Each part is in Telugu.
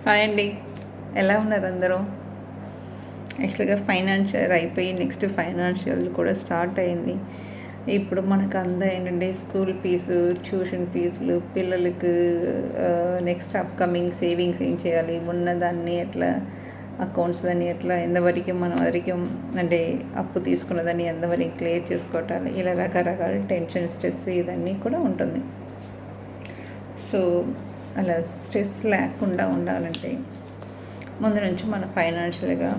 హాయ్ అండి. ఎలా ఉన్నారు అందరూ? యాక్చువల్గా ఫైనాన్షియల్ అయిపోయి నెక్స్ట్ ఫైనాన్షియల్ కూడా స్టార్ట్ అయింది. ఇప్పుడు మనకు అంతా ఏంటంటే స్కూల్ ఫీజు, ట్యూషన్ ఫీజులు, పిల్లలకు నెక్స్ట్ అప్కమింగ్ సేవింగ్స్ ఏం చేయాలి, ఉన్నదాన్ని ఎట్లా అకౌంట్స్ దాన్ని ఎట్లా ఎంతవరకు మనం వరకు అంటే అప్పు తీసుకున్నదాన్ని ఎంతవరకు క్లియర్ చేసుకోవటాలి, ఇలా రకరకాల టెన్షన్, స్ట్రెస్ ఇవన్నీ కూడా ఉంటుంది. సో అలా స్ట్రెస్ లేకుండా ఉండాలంటే ముందు నుంచి మనం ఫైనాన్షియల్గా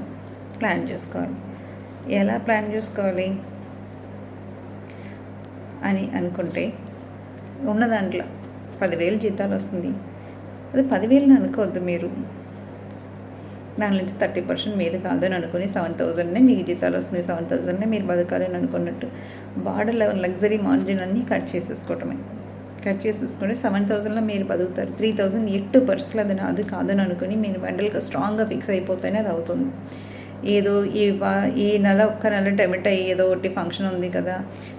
ప్లాన్ చేసుకోవాలి. ఎలా ప్లాన్ చేసుకోవాలి అని అనుకుంటే, ఉన్న దాంట్లో 10,000 జీతాలు వస్తుంది, అది 10,000 అనుకోవద్దు. మీరు దాని నుంచి 30% మీద కాదని అనుకుని 7,000నే మీకు జీతాలు వస్తుంది, 7,000నే మీరు బతకాలని అనుకున్నట్టు బార్డర్ లెవెల్ లగ్జరీ మార్జిన్ అన్నీ కట్ చేసేసుకుంటే 7,000లో మీరు బతుకుతారు. 3,000 ఎట్టు పరిస్థితులు అది నాది కాదని అనుకుని మీరు మెంటల్గా స్ట్రాంగ్గా ఫిక్స్ అయిపోతేనే అది అవుతుంది. ఏదో ఈ నెల ఒక్క నెల టెమిట్ అయ్యి ఏదో ఒకటి ఫంక్షన్ ఉంది కదా,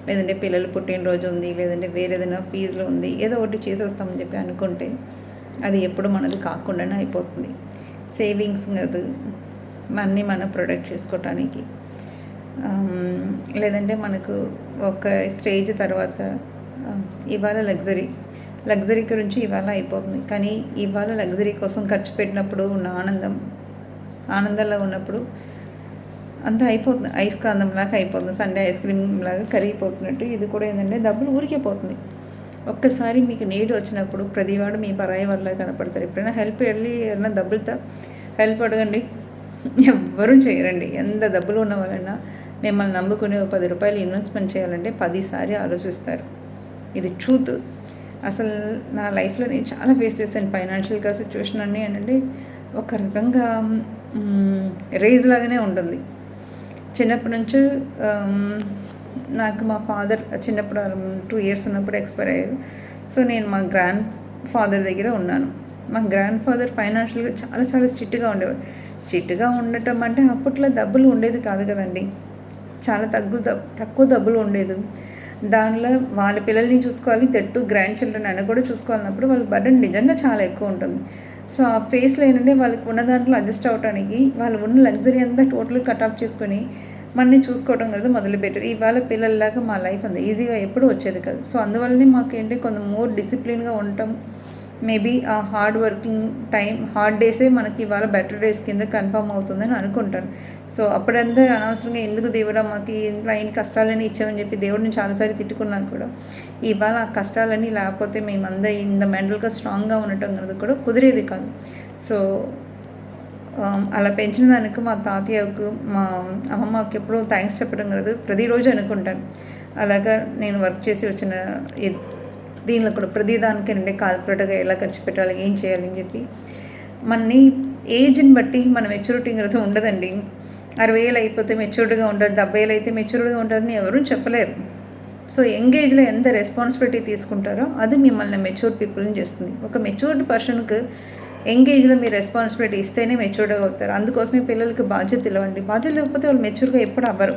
లేదంటే పిల్లలు పుట్టినరోజు ఉంది, లేదంటే వేరే ఏదైనా ఫీజులు ఉంది, ఏదో ఒకటి చేసేస్తామని చెప్పి అనుకుంటే అది ఎప్పుడు మనది కాకుండానే అయిపోతుంది. సేవింగ్స్ కాదు, అన్నీ మనం ప్రొటెక్ట్ చేసుకోవటానికి, లేదంటే మనకు ఒక స్టేజ్ తర్వాత ఇవాళ లగ్జరీ గురించి ఇవాళ అయిపోతుంది. కానీ ఇవాళ లగ్జరీ కోసం ఖర్చు పెట్టినప్పుడు ఉన్న ఆనందంలో ఉన్నప్పుడు అంతా అయిపోతుంది, ఐస్కాందంలాగా అయిపోతుంది, సండే ఐస్ క్రీమ్ లాగా కరిగిపోతున్నట్టు ఇది కూడా ఏంటంటే డబ్బులు ఊరికే పోతుంది. ఒక్కసారి మీకు నీడ్ వచ్చినప్పుడు ప్రతివాడు మీ పరాయి వల్ల కనపడతారు. ఎప్పుడైనా హెల్ప్ వెళ్ళి ఏదైనా డబ్బులతో హెల్ప్ అడగండి, ఎవ్వరూ చేయరండి. ఎంత డబ్బులు ఉన్న వాళ్ళైనా మిమ్మల్ని నమ్ముకుని 10 రూపాయలు ఇన్వెస్ట్మెంట్ చేయాలంటే 10 సారి ఆలోచిస్తారు. ఇది ట్రూత్. అసలు నా లైఫ్లో నేను చాలా ఫేస్ చేశాను ఫైనాన్షియల్గా సిచ్యువేషన్ అన్నీ ఏంటంటే ఒక రకంగా రేజ్ లాగానే ఉంటుంది. చిన్నప్పటి నుంచి నాకు మా ఫాదర్ చిన్నప్పుడు 2 ఇయర్స్ ఉన్నప్పుడు ఎక్స్పైర్ అయ్యారు. సో నేను మా గ్రాండ్ ఫాదర్ దగ్గర ఉన్నాను. మా గ్రాండ్ ఫాదర్ ఫైనాన్షియల్గా చాలా చాలా స్ట్రిక్ట్గా ఉండేవాడు. స్ట్రిక్ట్గా ఉండటం అంటే అప్పట్లో డబ్బులు ఉండేది కాదు కదండి, చాలా తక్కువ డబ్బులు ఉండేది. దానిలో వాళ్ళ పిల్లల్ని చూసుకోవాలి, దట్టు గ్రాండ్ చిల్డ్రన్ అని కూడా చూసుకోవాలన్నప్పుడు వాళ్ళకి బర్డెన్ నిజంగా చాలా ఎక్కువ ఉంటుంది. సో ఆ ఫేస్లో ఏంటంటే వాళ్ళకి ఉన్న దాంట్లో అడ్జస్ట్ అవ్వడానికి వాళ్ళు ఉన్న లగ్జరీ అంతా టోటల్ కట్ ఆఫ్ చేసుకొని మనని చూసుకోవడం కదా మొదలుపెట్టారు. ఇవాళ పిల్లల్లాగా మా లైఫ్ అంత ఈజీగా ఎప్పుడూ వచ్చేది కాదు. సో అందువల్లనే మాకేంటి కొంచెం మోర్ డిసిప్లిన్గా ఉండటం, మేబీ ఆ హార్డ్ వర్కింగ్ హార్డ్ డేసే మనకి ఇవాళ బెటర్ డేస్ కింద కన్ఫర్మ్ అవుతుందని అనుకుంటాను. సో అప్పుడంతా అనవసరంగా ఎందుకు దేవుడా మాకు ఇంట్లో అయిన కష్టాలని ఇచ్చామని చెప్పి దేవుడిని చాలాసార్లు తిట్టుకున్నాను కూడా. ఇవాళ ఆ కష్టాలన్నీ లేకపోతే మేమంతా ఇంత మెంటల్గా స్ట్రాంగ్గా ఉండటం అనేది కూడా కుదిరేది కాదు. సో అలా పెంచిన దానికి మా తాతయ్యకు, మా అమ్మమ్మకి ఎప్పుడూ థ్యాంక్స్ చెప్పడం కాదు, ప్రతిరోజు అనుకుంటాను. అలాగా నేను వర్క్ చేసి వచ్చిన దీనిలో కూడా ప్రతిదానికి అంటే కాల్కులేటర్గా ఎలా ఖర్చు పెట్టాలి, ఏం చేయాలి అని చెప్పి మనని ఏజ్ని బట్టి మన మెచ్యూరిటీ అనేది ఉండదండి. 60,000 అయిపోతే మెచ్యూర్డ్గా ఉంటారు, 70,000 అయితే మెచ్యూర్డ్గా ఉంటారని ఎవరూ చెప్పలేరు. సో యంగ్ ఏజ్లో ఎంత రెస్పాన్సిబిలిటీ తీసుకుంటారో అది మిమ్మల్ని మెచ్యూర్డ్ పీపుల్ని చేస్తుంది. ఒక మెచ్యూర్డ్ పర్సన్కి యంగ్ ఏజ్లో మీరు రెస్పాన్సిబిలిటీ ఇస్తేనే మెచ్యూర్డ్గా అవుతారు. అందుకోసమే పిల్లలకి బాధ్యత ఇవ్వండి. బాధ్యత లేకపోతే వాళ్ళు మెచ్యూర్గా ఎప్పుడు అవ్వరు.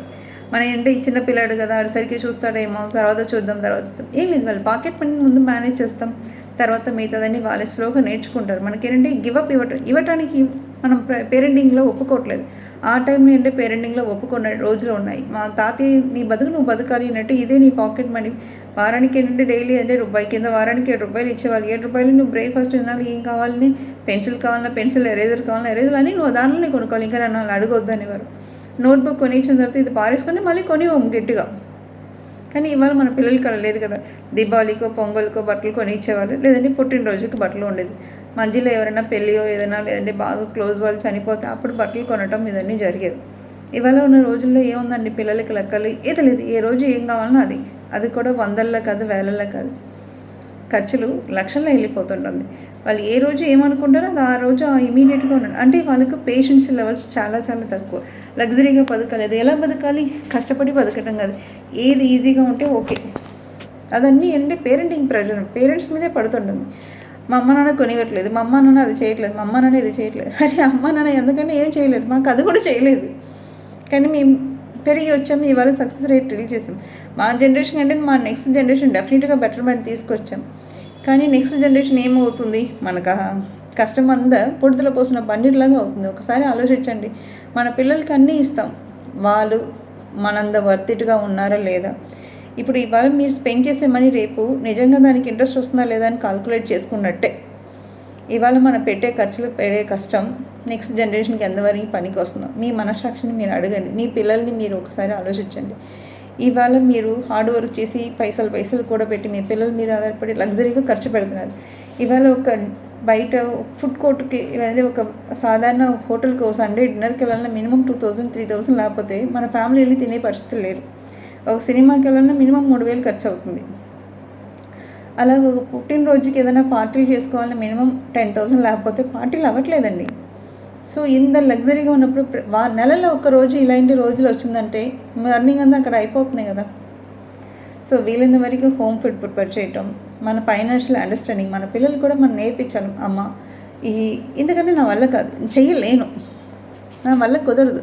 మన ఏంటంటే ఈ చిన్న పిల్లాడు కదా, ఆడు సరిగ్గా చూస్తాడేమో, తర్వాత చూద్దాం ఏం లేదు, వాళ్ళు పాకెట్ మనీ ముందు మేనేజ్ చేస్తాం, తర్వాత మిగతాదని వాళ్ళే స్లోగా నేర్చుకుంటారు. మనకేంటంటే గివప్ ఇవ్వటానికి మనం పేరెంటింగ్లో ఒప్పుకోవట్లేదు. ఆ టైంలో ఏంటంటే పేరెంటింగ్లో ఒప్పుకున్న రోజులు ఉన్నాయి. మా తాతయ్య నీ బతుకు నువ్వు బతకాలి అన్నట్టు ఇదే నీ పాకెట్ మనీ. వారానికి ఏంటంటే డైలీ అంటే రూపాయి కింద వారానికి 7 రూపాయలు ఇచ్చేవాళ్ళు. 7 రూపాయలు నువ్వు బ్రేక్ఫాస్ట్ తినాలి, ఏం కావాలని పెన్సిల్ కావాలన్నా పెన్సిల్, ఎరేజర్ కావాలన్నా ఎరేజర్ అని నువ్వు దానిలోనే కొనుక్కోవాలి, ఇంకా నన్ను అడగొద్దు అనేవారు. నోట్బుక్ కొనిచ్చిన తర్వాత ఇది పారేసుకొని మళ్ళీ కొనివ్వము గట్టిగా. కానీ ఇవాళ మన పిల్లలకి అలా లేదు కదా. దీపావళికో పొంగల్కో బట్టలు కొనిచ్చేవాళ్ళు, లేదంటే పుట్టినరోజుకి బట్టలు ఉండేది. మధ్యలో ఎవరైనా పెళ్ళియో ఏదైనా లేదంటే బాగా క్లోజ్ వాళ్ళు చనిపోతే అప్పుడు బట్టలు కొనటం ఇదన్నీ జరిగేది. ఇవాళ ఉన్న రోజుల్లో ఏముందండి, పిల్లలకి లెక్కలు ఏది లేదు, ఏ రోజు ఏం కావాలన్నా అది కూడా 100ల్లో కాదు, 1000ల్లో కాదు, ఖర్చులు లక్షల్లో వెళ్ళిపోతుంటుంది. వాళ్ళు ఏ రోజు ఏమనుకుంటారో అది ఆ రోజు ఇమీడియట్గా ఉన్నాడు. అంటే వాళ్ళకు పేషెన్స్ లెవెల్స్ చాలా చాలా తక్కువ. లగ్జరీగా బతకలేదు. ఎలా బతకాలి, కష్టపడి బతకటం కాదు, ఏది ఈజీగా ఉంటే ఓకే. అదన్నీ అంటే పేరెంటింగ్ ప్రెషర్ పేరెంట్స్ మీదే పడుతుంటుంది. మా అమ్మ నాన్న కొనివ్వట్లేదు, మా అమ్మ నాన్న అది చేయట్లేదు, మా అమ్మ నాన్న ఇది చేయట్లేదు. అరే అమ్మ నాన్న ఎందుకంటే ఏం చేయలేదు, మాకు అది కూడా చేయలేదు. కానీ మేము పెరిగి వచ్చాము, ఇవాళ సక్సెస్ రేట్ రీచ్ చేస్తాం. మా జనరేషన్ అంటే మా నెక్స్ట్ జనరేషన్ డెఫినెట్గా బెటర్మెంట్ తీసుకొచ్చాం. కానీ నెక్స్ట్ జనరేషన్ ఏమవుతుంది, మనకు కష్టం అంతా బురదలో పోసిన పన్నీర్లాగా అవుతుంది. ఒకసారి ఆలోచించండి. మన పిల్లలకి అన్నీ ఇస్తాం. వాళ్ళు మనంత వర్త్ ఇట్‌గా ఉన్నారా లేదా? ఇప్పుడు ఇవాళ మీరు స్పెండ్ చేసే మనీ రేపు నిజంగా దానికి ఇంట్రెస్ట్ వస్తుందా లేదా అని కాలిక్యులేట్ చేసుకున్నట్టే. ఇవాళ మనం పెట్టే ఖర్చులు పడే కష్టం నెక్స్ట్ జనరేషన్‌కి ఎంతవరకు పనికొస్తుందో మీ మనస్సాక్షిని మీరు అడగండి. మీ పిల్లల్ని మీరు ఒకసారి ఆలోచించండి. ఇవాళ మీరు హార్డ్ వర్క్ చేసి పైసలు కూడబెట్టి మీ పిల్లల మీద ఆధారపడి లగ్జరీగా ఖర్చు పెడుతున్నారు. ఇవాళ ఒక బయట ఫుడ్ కోర్ట్‌కి లేదంటే ఒక సాధారణ హోటల్‌కి ఓ సండే డిన్నర్‌కి వెళ్ళాలన్నా మినిమమ్ 2000, 3000 లేకపోతే మన ఫ్యామిలీ ఎళ్లి తినే పరిస్థితులు లేరు. ఒక సినిమాకి వెళ్ళాలన్నా మినిమమ్ 3000 ఖర్చు అవుతుంది. అలాగే ఒక పుట్టినరోజుకి ఏదైనా పార్టీలు చేసుకోవాలన్నా మినిమమ్ 10,000 లేకపోతే పార్టీలు అవ్వట్లేదండి. సో ఇంత లగ్జరీగా ఉన్నప్పుడు నెలలో ఒక రోజు ఇలాంటి రోజులు వచ్చిందంటే ఎర్నింగ్ అంతా అక్కడ అయిపోతున్నాయి కదా. సో వీలైనంత వరకు హోమ్ ఫుడ్ ప్రిపేర్ చేయటం, మన ఫైనాన్షియల్ అండర్స్టాండింగ్ మన పిల్లలు కూడా మనం నేర్పించాలి. అమ్మ ఎందుకంటే నా వల్ల కాదు, చెయ్యలేను, నా వల్ల కుదరదు.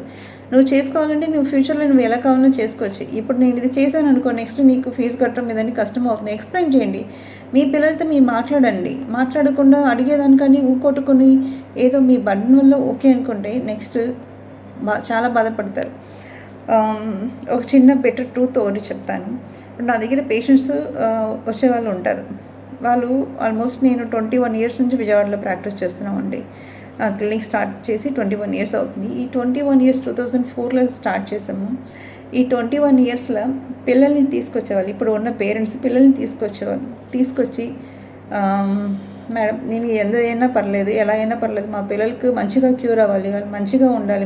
నువ్వు చేసుకోవాలంటే నువ్వు ఫ్యూచర్లో నువ్వు ఎలా కావాలో చేసుకోవచ్చు. ఇప్పుడు నేను ఇది చేశాను అనుకో, నెక్స్ట్ నీకు ఫీజు కట్టడం ఇదని కష్టం అవుతుంది. ఎక్స్ప్లెయిన్ చేయండి. మీ పిల్లలతో మీరు మాట్లాడండి. మాట్లాడకుండా అడిగేదానికని ఊకొట్టుకొని ఏదో మీ బర్డన్ వల్ల ఓకే అనుకుంటే నెక్స్ట్ చాలా బాధపడతారు. ఒక చిన్న బెటర్ ట్రూత్ ఒకటి చెప్తాను. ఇప్పుడు నా దగ్గర పేషెంట్స్ వచ్చేవాళ్ళు ఉంటారు. వాళ్ళు ఆల్మోస్ట్ నేను 21 ఇయర్స్ నుంచి విజయవాడలో ప్రాక్టీస్ చేస్తున్నామండి. క్లినిక్ స్టార్ట్ చేసి 21 ఇయర్స్ అవుతుంది. ఈ 21 ఇయర్స్ 2004లో స్టార్ట్ చేసాము. ఈ 21 ఇయర్స్లో పిల్లల్ని తీసుకొచ్చేవాళ్ళు. ఇప్పుడు ఉన్న పేరెంట్స్ పిల్లల్ని తీసుకొచ్చి మేడం నేను ఎంత అయినా పర్లేదు, ఎలా అయినా పర్లేదు, మా పిల్లలకు మంచిగా క్యూర్ అవ్వాలి, వాళ్ళు మంచిగా ఉండాలి.